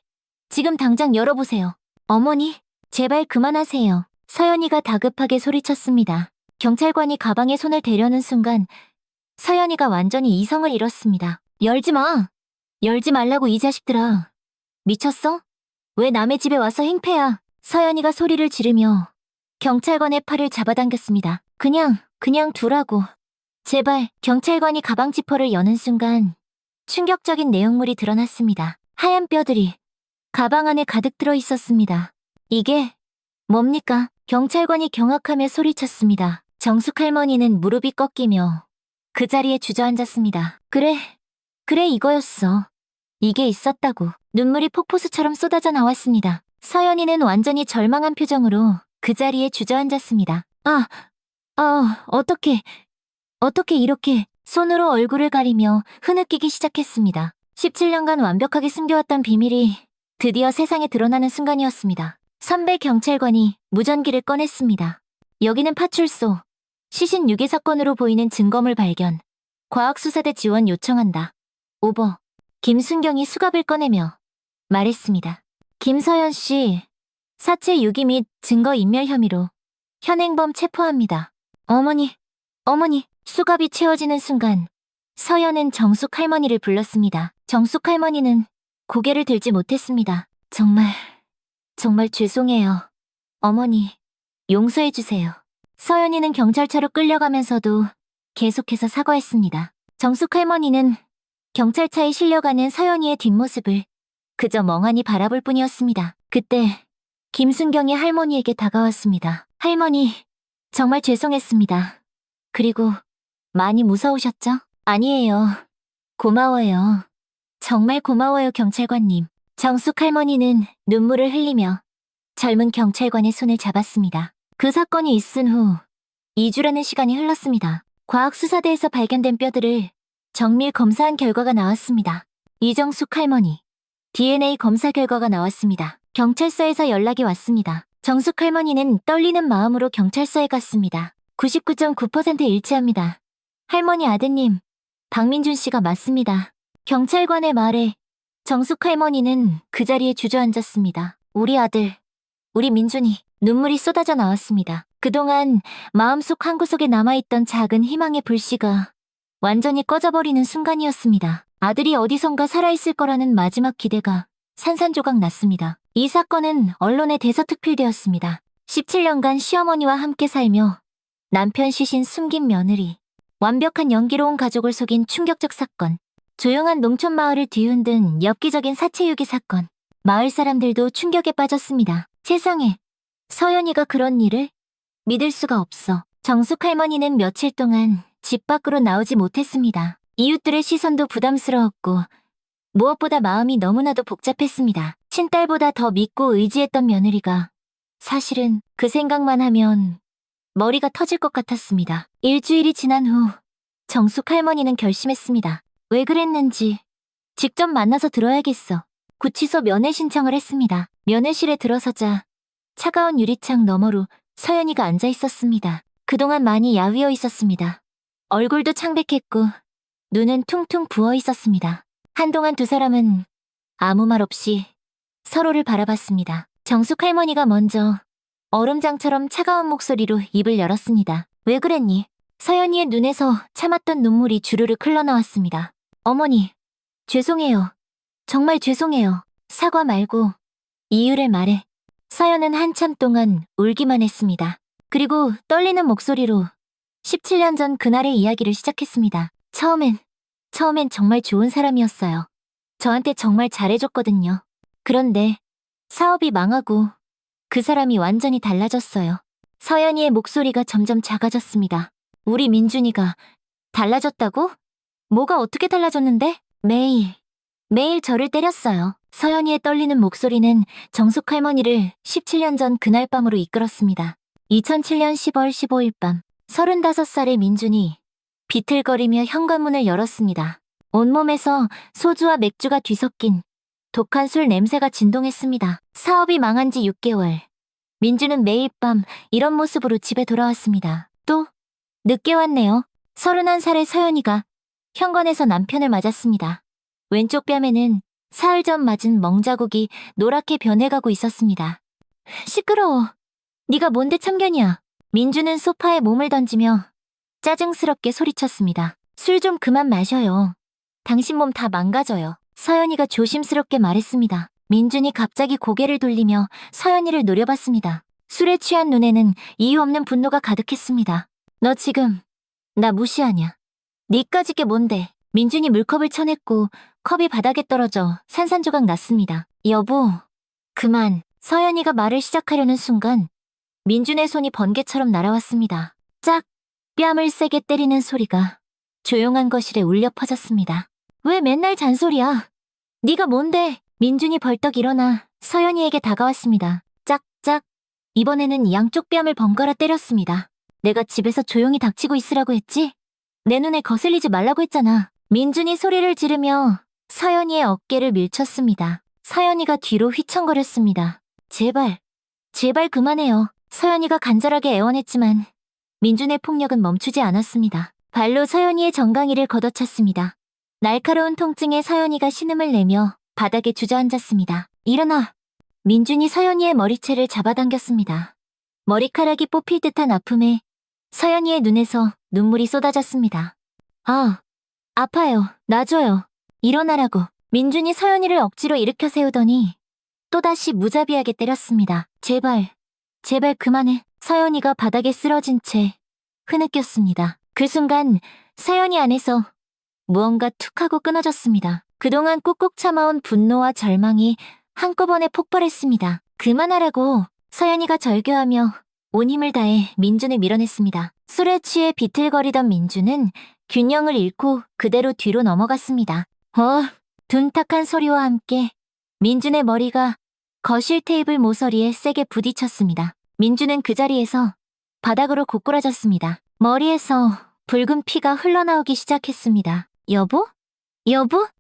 지금 당장 열어보세요. 어머니, 제발 그만하세요. 서연이가 다급하게 소리쳤습니다. 경찰관이 가방에 손을 대려는 순간 서연이가 완전히 이성을 잃었습니다. 열지 마! 열지 말라고 이 자식들아. 미쳤어? 왜 남의 집에 와서 행패야? 서연이가 소리를 지르며 경찰관의 팔을 잡아당겼습니다. 그냥 두라고. 제발. 경찰관이 가방 지퍼를 여는 순간 충격적인 내용물이 드러났습니다. 하얀 뼈들이 가방 안에 가득 들어 있었습니다. 이게 뭡니까? 경찰관이 경악하며 소리쳤습니다. 정숙 할머니는 무릎이 꺾이며 그 자리에 주저앉았습니다. 그래 이거였어. 이게 있었다고. 눈물이 폭포수처럼 쏟아져 나왔습니다. 서연이는 완전히 절망한 표정으로 그 자리에 주저앉았습니다. 어떻게 이렇게 손으로 얼굴을 가리며 흐느끼기 시작했습니다. 17년간 완벽하게 숨겨왔던 비밀이 드디어 세상에 드러나는 순간이었습니다. 선배 경찰관이 무전기를 꺼냈습니다. 여기는 파출소. 시신 유괴 사건으로 보이는 증거물 발견. 과학수사대 지원 요청한다. 오버. 김순경이 수갑을 꺼내며 말했습니다. 김서연 씨, 사체 유기 및 증거인멸 혐의로 현행범 체포합니다. 어머니, 수갑이 채워지는 순간 서연은 정숙 할머니를 불렀습니다. 정숙 할머니는 고개를 들지 못했습니다. 정말 죄송해요. 어머니, 용서해주세요. 서연이는 경찰차로 끌려가면서도 계속해서 사과했습니다. 정숙 할머니는 경찰차에 실려가는 서연이의 뒷모습을 그저 멍하니 바라볼 뿐이었습니다. 그때 김순경이 할머니에게 다가왔습니다. 할머니, 정말 죄송했습니다. 그리고 많이 무서우셨죠? 아니에요. 고마워요. 정말 고마워요, 경찰관님. 정숙 할머니는 눈물을 흘리며 젊은 경찰관의 손을 잡았습니다. 그 사건이 있은 후 2주라는 시간이 흘렀습니다. 과학수사대에서 발견된 뼈들을 정밀 검사한 결과가 나왔습니다. 이정숙 할머니, DNA 검사 결과가 나왔습니다. 경찰서에서 연락이 왔습니다. 정숙 할머니는 떨리는 마음으로 경찰서에 갔습니다. 99.9% 일치합니다. 할머니 아드님, 박민준 씨가 맞습니다. 경찰관의 말에 정숙 할머니는 그 자리에 주저앉았습니다. 우리 아들, 우리 민준이 눈물이 쏟아져 나왔습니다. 그동안 마음속 한구석에 남아있던 작은 희망의 불씨가 완전히 꺼져버리는 순간이었습니다. 아들이 어디선가 살아있을 거라는 마지막 기대가 산산조각 났습니다. 이 사건은 언론에 대서특필되었습니다. 17년간 시어머니와 함께 살며 남편 시신 숨긴 며느리, 완벽한 연기로운 가족을 속인 충격적 사건, 조용한 농촌 마을을 뒤흔든 엽기적인 사체유기 사건. 마을 사람들도 충격에 빠졌습니다. 세상에, 서연이가 그런 일을? 믿을 수가 없어. 정숙 할머니는 며칠 동안 집 밖으로 나오지 못했습니다. 이웃들의 시선도 부담스러웠고 무엇보다 마음이 너무나도 복잡했습니다. 친딸보다 더 믿고 의지했던 며느리가 사실은 그 생각만 하면 머리가 터질 것 같았습니다. 일주일이 지난 후 정숙 할머니는 결심했습니다. 왜 그랬는지 직접 만나서 들어야겠어. 구치소 면회 신청을 했습니다. 면회실에 들어서자 차가운 유리창 너머로 서연이가 앉아 있었습니다. 그동안 많이 야위어 있었습니다. 얼굴도 창백했고 눈은 퉁퉁 부어 있었습니다. 한동안 두 사람은 아무 말 없이 서로를 바라봤습니다. 정숙 할머니가 먼저 얼음장처럼 차가운 목소리로 입을 열었습니다. 왜 그랬니? 서연이의 눈에서 참았던 눈물이 주르륵 흘러나왔습니다. 어머니, 죄송해요. 정말 죄송해요. 사과 말고 이유를 말해. 서연은 한참 동안 울기만 했습니다. 그리고 떨리는 목소리로 17년 전 그날의 이야기를 시작했습니다. 처음엔 정말 좋은 사람이었어요. 저한테 정말 잘해줬거든요. 그런데 사업이 망하고 그 사람이 완전히 달라졌어요. 서연이의 목소리가 점점 작아졌습니다. 우리 민준이가 달라졌다고? 뭐가 어떻게 달라졌는데? 매일 저를 때렸어요. 서연이의 떨리는 목소리는 정숙 할머니를 17년 전 그날 밤으로 이끌었습니다. 2007년 10월 15일 밤, 35살의 민준이 비틀거리며 현관문을 열었습니다. 온몸에서 소주와 맥주가 뒤섞인 독한 술 냄새가 진동했습니다. 사업이 망한 지 6개월. 민준은 매일 밤 이런 모습으로 집에 돌아왔습니다. 또 늦게 왔네요. 31살의 서연이가 현관에서 남편을 맞았습니다. 왼쪽 뺨에는 사흘 전 맞은 멍자국이 노랗게 변해가고 있었습니다. 시끄러워. 네가 뭔데 참견이야. 민주는 소파에 몸을 던지며 짜증스럽게 소리쳤습니다. 술 좀 그만 마셔요. 당신 몸 다 망가져요. 서연이가 조심스럽게 말했습니다. 민준이 갑자기 고개를 돌리며 서연이를 노려봤습니다. 술에 취한 눈에는 이유 없는 분노가 가득했습니다. 너 지금 나 무시하냐? 니까짓 게 뭔데? 민준이 물컵을 쳐냈고 컵이 바닥에 떨어져 산산조각 났습니다. 여보, 그만. 서연이가 말을 시작하려는 순간 민준의 손이 번개처럼 날아왔습니다. 짝! 뺨을 세게 때리는 소리가 조용한 거실에 울려 퍼졌습니다. 왜 맨날 잔소리야? 네가 뭔데? 민준이 벌떡 일어나 서연이에게 다가왔습니다. 짝짝! 이번에는 양쪽 뺨을 번갈아 때렸습니다. 내가 집에서 조용히 닥치고 있으라고 했지? 내 눈에 거슬리지 말라고 했잖아. 민준이 소리를 지르며 서연이의 어깨를 밀쳤습니다. 서연이가 뒤로 휘청거렸습니다. 제발 그만해요. 서연이가 간절하게 애원했지만 민준의 폭력은 멈추지 않았습니다. 발로 서연이의 정강이를 걷어찼습니다. 날카로운 통증에 서연이가 신음을 내며 바닥에 주저앉았습니다. 일어나! 민준이 서연이의 머리채를 잡아당겼습니다. 머리카락이 뽑힐 듯한 아픔에 서연이의 눈에서 눈물이 쏟아졌습니다. 아, 아파요. 놔줘요. 일어나라고. 민준이 서연이를 억지로 일으켜 세우더니 또다시 무자비하게 때렸습니다. 제발 그만해. 서연이가 바닥에 쓰러진 채 흐느꼈습니다. 그 순간 서연이 안에서 무언가 툭 하고 끊어졌습니다. 그동안 꾹꾹 참아온 분노와 절망이 한꺼번에 폭발했습니다. 그만하라고. 서연이가 절규하며 온 힘을 다해 민준을 밀어냈습니다. 술에 취해 비틀거리던 민준은 균형을 잃고 그대로 뒤로 넘어갔습니다. 둔탁한 소리와 함께 민준의 머리가 거실 테이블 모서리에 세게 부딪혔습니다. 민준은 그 자리에서 바닥으로 고꾸라졌습니다. 머리에서 붉은 피가 흘러나오기 시작했습니다. 여보?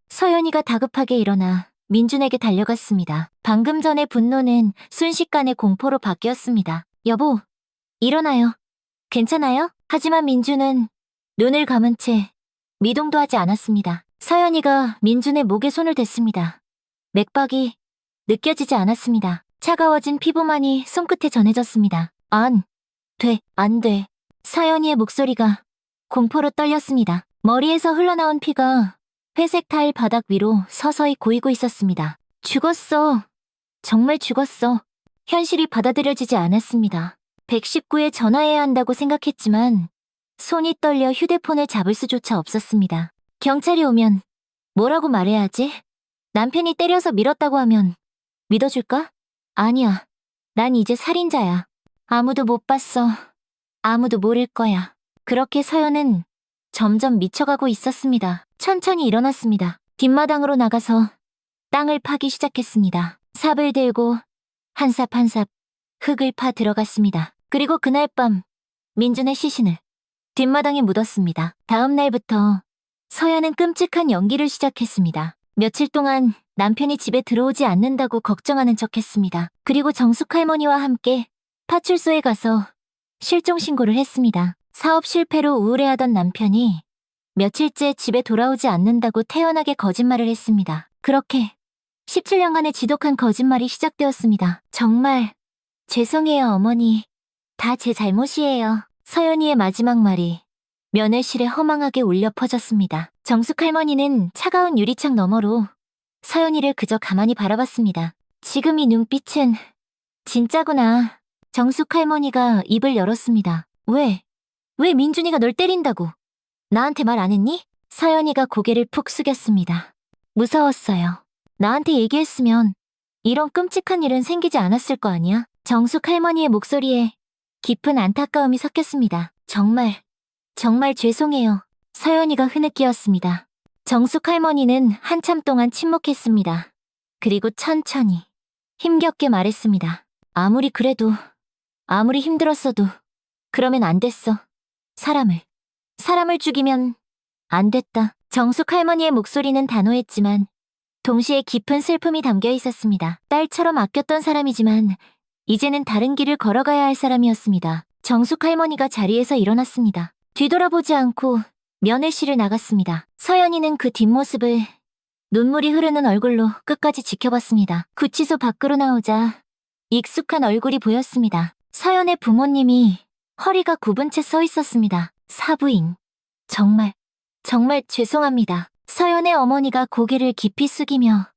서연이가 다급하게 일어나 민준에게 달려갔습니다. 방금 전의 분노는 순식간에 공포로 바뀌었습니다. 여보, 일어나요. 괜찮아요? 하지만 민준은 눈을 감은 채 미동도 하지 않았습니다. 서연이가 민준의 목에 손을 댔습니다. 맥박이 느껴지지 않았습니다. 차가워진 피부만이 손끝에 전해졌습니다. 안 돼. 서연이의 목소리가 공포로 떨렸습니다. 머리에서 흘러나온 피가 회색 타일 바닥 위로 서서히 고이고 있었습니다. 죽었어. 정말 죽었어. 현실이 받아들여지지 않았습니다. 119에 전화해야 한다고 생각했지만 손이 떨려 휴대폰을 잡을 수조차 없었습니다. 경찰이 오면 뭐라고 말해야 하지? 남편이 때려서 밀었다고 하면 믿어줄까? 아니야. 난 이제 살인자야. 아무도 못 봤어. 아무도 모를 거야. 그렇게 서연은 점점 미쳐가고 있었습니다. 천천히 일어났습니다. 뒷마당으로 나가서 땅을 파기 시작했습니다. 삽을 들고 한 삽 한 삽 흙을 파 들어갔습니다. 그리고 그날 밤 민준의 시신을 뒷마당에 묻었습니다. 다음 날부터 서연은 끔찍한 연기를 시작했습니다. 며칠 동안 남편이 집에 들어오지 않는다고 걱정하는 척했습니다. 그리고 정숙 할머니와 함께 파출소에 가서 실종 신고를 했습니다. 사업 실패로 우울해하던 남편이 며칠째 집에 돌아오지 않는다고 태연하게 거짓말을 했습니다. 그렇게 17년간의 지독한 거짓말이 시작되었습니다. 정말 죄송해요, 어머니. 다 제 잘못이에요. 서연이의 마지막 말이 면회실에 허망하게 울려 퍼졌습니다. 정숙 할머니는 차가운 유리창 너머로 서연이를 그저 가만히 바라봤습니다. 지금 이 눈빛은 진짜구나. 정숙 할머니가 입을 열었습니다. 왜 민준이가 널 때린다고? 나한테 말 안 했니? 서연이가 고개를 푹 숙였습니다. 무서웠어요. 나한테 얘기했으면 이런 끔찍한 일은 생기지 않았을 거 아니야? 정숙 할머니의 목소리에 깊은 안타까움이 섞였습니다. 정말 죄송해요. 서연이가 흐느끼었습니다. 정숙 할머니는 한참 동안 침묵했습니다. 그리고 천천히 힘겹게 말했습니다. 아무리 힘들었어도 그러면 안 됐어. 사람을 죽이면 안 됐다. 정숙 할머니의 목소리는 단호했지만 동시에 깊은 슬픔이 담겨 있었습니다. 딸처럼 아꼈던 사람이지만 이제는 다른 길을 걸어가야 할 사람이었습니다. 정숙 할머니가 자리에서 일어났습니다. 뒤돌아보지 않고 면회실을 나갔습니다. 서연이는 그 뒷모습을 눈물이 흐르는 얼굴로 끝까지 지켜봤습니다. 구치소 밖으로 나오자 익숙한 얼굴이 보였습니다. 서연의 부모님이 허리가 굽은 채 서 있었습니다. 사부인. 정말 죄송합니다. 서연의 어머니가 고개를 깊이 숙이며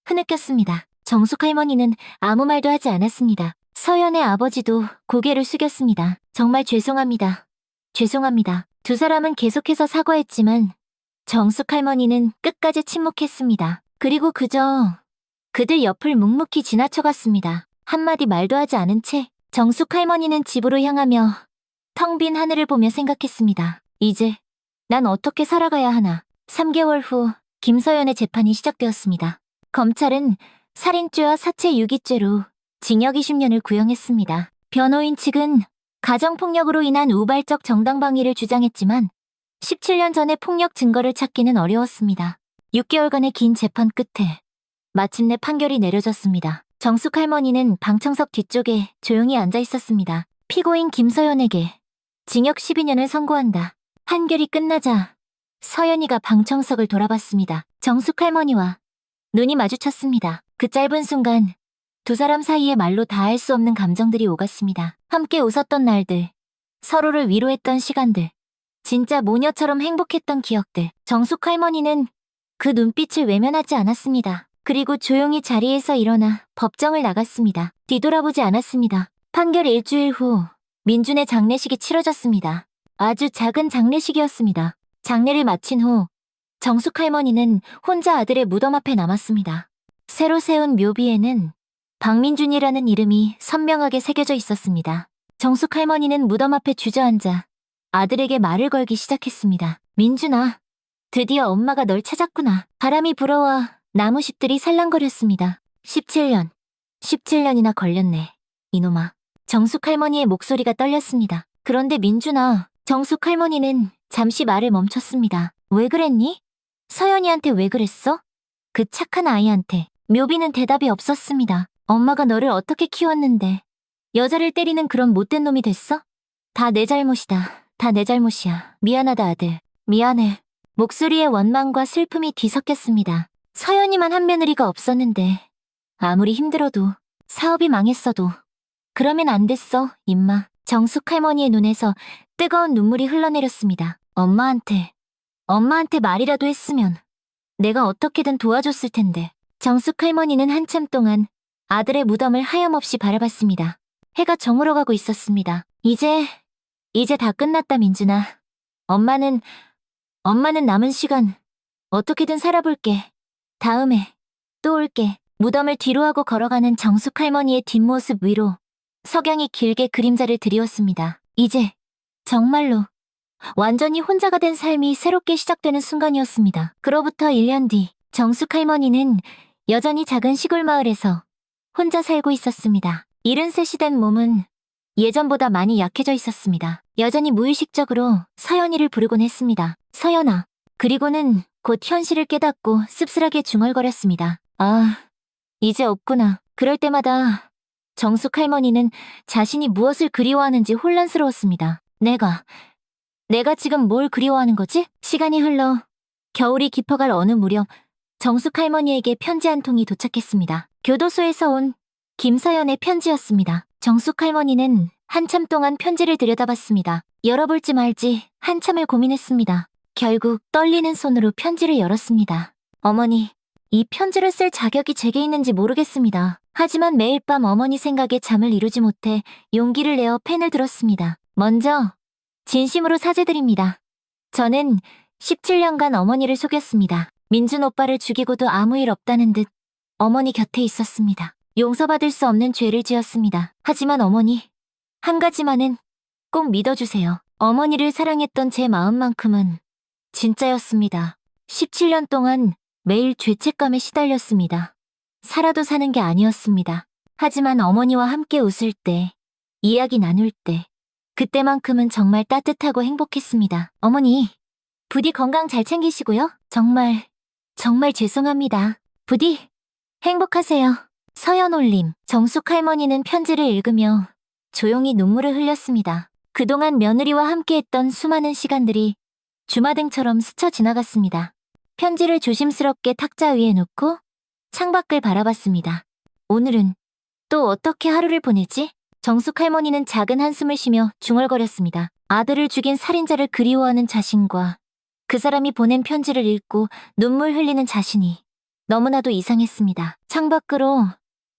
흐느꼈습니다. 정숙 할머니는 아무 말도 하지 않았습니다. 서연의 아버지도 고개를 숙였습니다. 정말 죄송합니다. 두 사람은 계속해서 사과했지만 정숙 할머니는 끝까지 침묵했습니다. 그리고 그저 그들 옆을 묵묵히 지나쳐갔습니다. 한마디 말도 하지 않은 채 정숙 할머니는 집으로 향하며 텅 빈 하늘을 보며 생각했습니다. 이제 난 어떻게 살아가야 하나. 3개월 후 김서연의 재판이 시작되었습니다. 검찰은 살인죄와 사체 유기죄로 징역 20년을 구형했습니다. 변호인 측은 가정폭력으로 인한 우발적 정당방위를 주장했지만 17년 전의 폭력 증거를 찾기는 어려웠습니다. 6개월간의 긴 재판 끝에 마침내 판결이 내려졌습니다. 정숙 할머니는 방청석 뒤쪽에 조용히 앉아 있었습니다. 피고인 김서연에게 징역 12년을 선고한다. 판결이 끝나자 서연이가 방청석을 돌아봤습니다. 정숙 할머니와 눈이 마주쳤습니다. 그 짧은 순간 두 사람 사이에 말로 다할 수 없는 감정들이 오갔습니다. 함께 웃었던 날들, 서로를 위로했던 시간들, 진짜 모녀처럼 행복했던 기억들. 정숙 할머니는 그 눈빛을 외면하지 않았습니다. 그리고 조용히 자리에서 일어나 법정을 나갔습니다. 뒤돌아보지 않았습니다. 판결 일주일 후 민준의 장례식이 치러졌습니다. 아주 작은 장례식이었습니다. 장례를 마친 후 정숙 할머니는 혼자 아들의 무덤 앞에 남았습니다. 새로 세운 묘비에는 박민준이라는 이름이 선명하게 새겨져 있었습니다. 정숙 할머니는 무덤 앞에 주저앉아 아들에게 말을 걸기 시작했습니다. 민준아, 드디어 엄마가 널 찾았구나. 바람이 불어와 나무잎들이 살랑거렸습니다. 17년이나 걸렸네. 이놈아. 정숙 할머니의 목소리가 떨렸습니다. 그런데 민준아, 정숙 할머니는 잠시 말을 멈췄습니다. 왜 그랬니? 서연이한테 왜 그랬어? 그 착한 아이한테. 묘비는 대답이 없었습니다. 엄마가 너를 어떻게 키웠는데 여자를 때리는 그런 못된 놈이 됐어? 다 내 잘못이다. 다 내 잘못이야. 미안하다 아들. 미안해. 목소리에 원망과 슬픔이 뒤섞였습니다. 서연이만 한 며느리가 없었는데 아무리 힘들어도 사업이 망했어도 그러면 안 됐어, 임마. 정숙 할머니의 눈에서 뜨거운 눈물이 흘러내렸습니다. 엄마한테 말이라도 했으면 내가 어떻게든 도와줬을 텐데. 정숙 할머니는 한참 동안 아들의 무덤을 하염없이 바라봤습니다. 해가 저물어가고 있었습니다. 이제 다 끝났다, 민준아. 엄마는 남은 시간 어떻게든 살아볼게. 다음에 또 올게. 무덤을 뒤로하고 걸어가는 정숙 할머니의 뒷모습 위로 석양이 길게 그림자를 드리웠습니다. 이제 정말로 완전히 혼자가 된 삶이 새롭게 시작되는 순간이었습니다. 그로부터 1년 뒤 정숙 할머니는 여전히 작은 시골 마을에서 혼자 살고 있었습니다. 73이 된 몸은 예전보다 많이 약해져 있었습니다. 여전히 무의식적으로 서연이를 부르곤 했습니다. 서연아. 그리고는 곧 현실을 깨닫고 씁쓸하게 중얼거렸습니다. 아, 이제 없구나. 그럴 때마다 정숙 할머니는 자신이 무엇을 그리워하는지 혼란스러웠습니다. 내가 지금 뭘 그리워하는 거지? 시간이 흘러 겨울이 깊어갈 어느 무렵 정숙 할머니에게 편지 한 통이 도착했습니다. 교도소에서 온 김서연의 편지였습니다. 정숙 할머니는 한참 동안 편지를 들여다봤습니다. 열어볼지 말지 한참을 고민했습니다. 결국 떨리는 손으로 편지를 열었습니다. 어머니, 이 편지를 쓸 자격이 제게 있는지 모르겠습니다. 하지만 매일 밤 어머니 생각에 잠을 이루지 못해 용기를 내어 펜을 들었습니다. 먼저 진심으로 사죄드립니다. 저는 17년간 어머니를 속였습니다. 민준 오빠를 죽이고도 아무 일 없다는 듯 어머니 곁에 있었습니다. 용서받을 수 없는 죄를 지었습니다. 하지만 어머니, 한 가지만은 꼭 믿어주세요. 어머니를 사랑했던 제 마음만큼은 진짜였습니다. 17년 동안 매일 죄책감에 시달렸습니다. 살아도 사는 게 아니었습니다. 하지만 어머니와 함께 웃을 때, 이야기 나눌 때, 그때만큼은 정말 따뜻하고 행복했습니다. 어머니, 부디 건강 잘 챙기시고요. 정말 죄송합니다. 부디 행복하세요. 서연 올림. 정숙 할머니는 편지를 읽으며 조용히 눈물을 흘렸습니다. 그동안 며느리와 함께했던 수많은 시간들이 주마등처럼 스쳐 지나갔습니다. 편지를 조심스럽게 탁자 위에 놓고 창밖을 바라봤습니다. 오늘은 또 어떻게 하루를 보내지? 정숙 할머니는 작은 한숨을 쉬며 중얼거렸습니다. 아들을 죽인 살인자를 그리워하는 자신과 그 사람이 보낸 편지를 읽고 눈물 흘리는 자신이 너무나도 이상했습니다. 창밖으로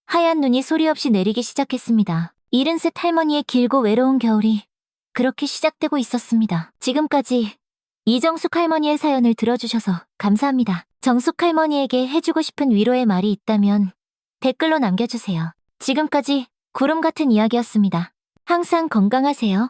하얀 눈이 소리 없이 내리기 시작했습니다. 73 할머니의 길고 외로운 겨울이 그렇게 시작되고 있었습니다. 지금까지 이정숙 할머니의 사연을 들어주셔서 감사합니다. 정숙 할머니에게 해주고 싶은 위로의 말이 있다면 댓글로 남겨주세요. 지금까지 구름 같은 이야기였습니다. 항상 건강하세요.